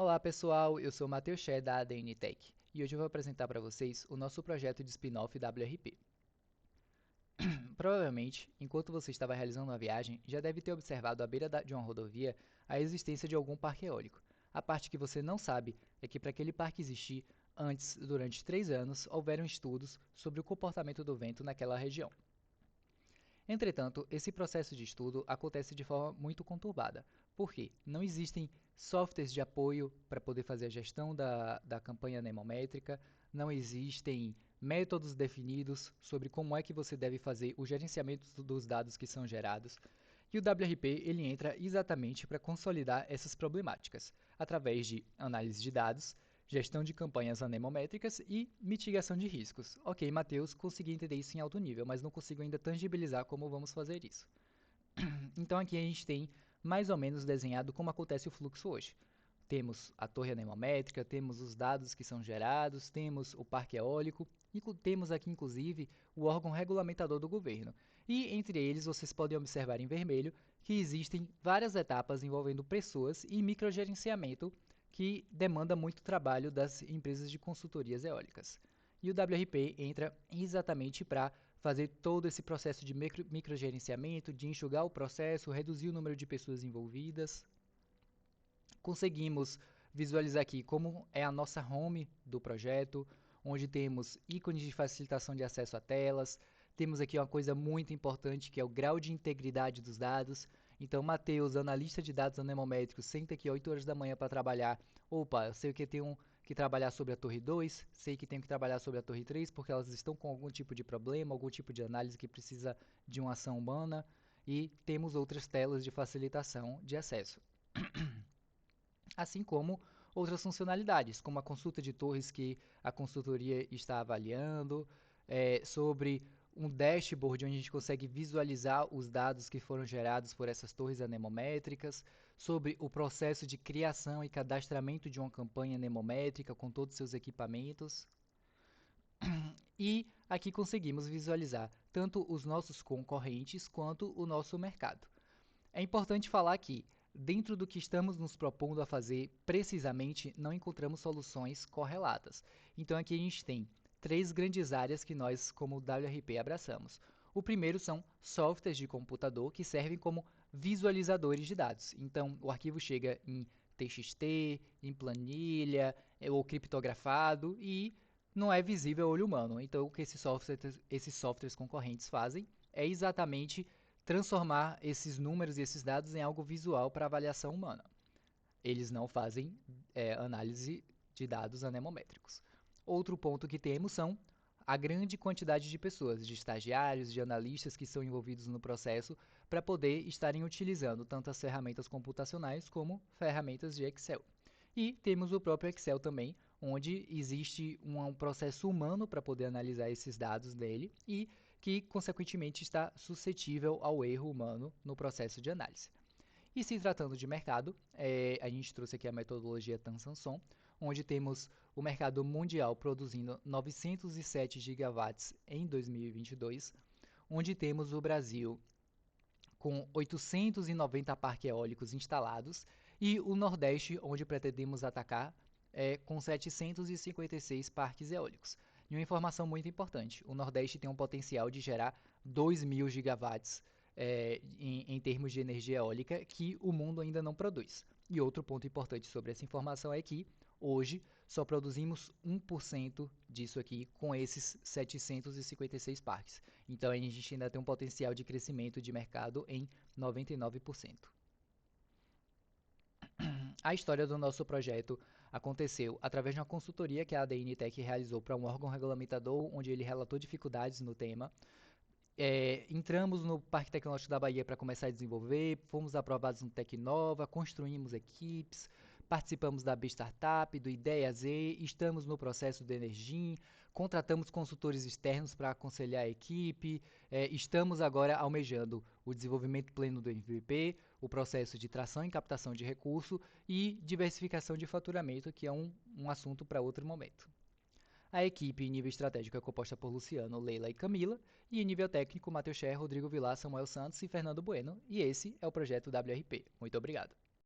Olá pessoal, eu sou o Matheus Che da ADN Tech e hoje eu vou apresentar para vocês o nosso projeto de spin-off WRP. Provavelmente, enquanto você estava realizando uma viagem, já deve ter observado à beira de uma rodovia a existência de algum parque eólico. A parte que você não sabe é que para aquele parque existir, antes, durante 3 anos, houveram estudos sobre o comportamento do vento naquela região. Entretanto, esse processo de estudo acontece de forma muito conturbada, porque não existem softwares de apoio para poder fazer a gestão da campanha anemométrica, não existem métodos definidos sobre como é que você deve fazer o gerenciamento dos dados que são gerados, e o WRP ele entra exatamente para consolidar essas problemáticas, através de análise de dados, gestão de campanhas anemométricas e mitigação de riscos. Ok, Matheus, consegui entender isso em alto nível, mas não consigo ainda tangibilizar como vamos fazer isso. Então aqui a gente tem mais ou menos desenhado como acontece o fluxo hoje. Temos a torre anemométrica, temos os dados que são gerados, temos o parque eólico e temos aqui inclusive o órgão regulamentador do governo. E entre eles vocês podem observar em vermelho que existem várias etapas envolvendo pessoas e microgerenciamento que demanda muito trabalho das empresas de consultorias eólicas. E o WRP entra exatamente para fazer todo esse processo de microgerenciamento, de enxugar o processo, reduzir o número de pessoas envolvidas. Conseguimos visualizar aqui como é a nossa home do projeto, onde temos ícones de facilitação de acesso a telas, temos aqui uma coisa muito importante que é o grau de integridade dos dados. Então, Matheus, analista de dados anemométricos, senta aqui 8 horas da manhã para trabalhar. Opa, eu sei que tenho que trabalhar sobre a torre 2, sei que tenho que trabalhar sobre a torre 3, porque elas estão com algum tipo de problema, algum tipo de análise que precisa de uma ação humana. E temos outras telas de facilitação de acesso, assim como outras funcionalidades, como a consulta de torres que a consultoria está avaliando, sobre um dashboard onde a gente consegue visualizar os dados que foram gerados por essas torres anemométricas, sobre o processo de criação e cadastramento de uma campanha anemométrica com todos os seus equipamentos. E aqui conseguimos visualizar tanto os nossos concorrentes quanto o nosso mercado. É importante falar que, dentro do que estamos nos propondo a fazer, precisamente não encontramos soluções correlatas. Então aqui a gente tem 3 grandes áreas que nós, como WRP, abraçamos. O primeiro são softwares de computador que servem como visualizadores de dados. Então o arquivo chega em TXT, em planilha ou criptografado e não é visível ao olho humano. Então o que esses softwares concorrentes fazem é exatamente transformar esses números e esses dados em algo visual para avaliação humana. Eles não fazem análise de dados anemométricos. Outro ponto que temos são a grande quantidade de pessoas, de estagiários, de analistas que são envolvidos no processo para poder estarem utilizando tanto as ferramentas computacionais como ferramentas de Excel. E temos o próprio Excel também, onde existe um processo humano para poder analisar esses dados dele e que, consequentemente, está suscetível ao erro humano no processo de análise. E se tratando de mercado, a gente trouxe aqui a metodologia Tan-Samson, onde temos o mercado mundial produzindo 907 gigawatts em 2022, onde temos o Brasil com 890 parques eólicos instalados e o Nordeste, onde pretendemos atacar, com 756 parques eólicos. E uma informação muito importante, o Nordeste tem um potencial de gerar 2.000 gigawatts em termos de energia eólica que o mundo ainda não produz. E outro ponto importante sobre essa informação é que hoje só produzimos 1% disso aqui com esses 756 parques. Então a gente ainda tem um potencial de crescimento de mercado em 99%. A história do nosso projeto aconteceu através de uma consultoria que a ADN Tech realizou para um órgão regulamentador, onde ele relatou dificuldades no tema. Entramos no Parque Tecnológico da Bahia para começar a desenvolver, fomos aprovados no Tecnova, construímos equipes, participamos da B-Startup, do Ideia Z, estamos no processo do Energim, contratamos consultores externos para aconselhar a equipe, estamos agora almejando o desenvolvimento pleno do MVP, o processo de tração e captação de recurso e diversificação de faturamento, que é um assunto para outro momento. A equipe em nível estratégico é composta por Luciano, Leila e Camila, e em nível técnico, Matheus Cher, Rodrigo Vilar, Samuel Santos e Fernando Bueno, e esse é o projeto WRP. Muito obrigado.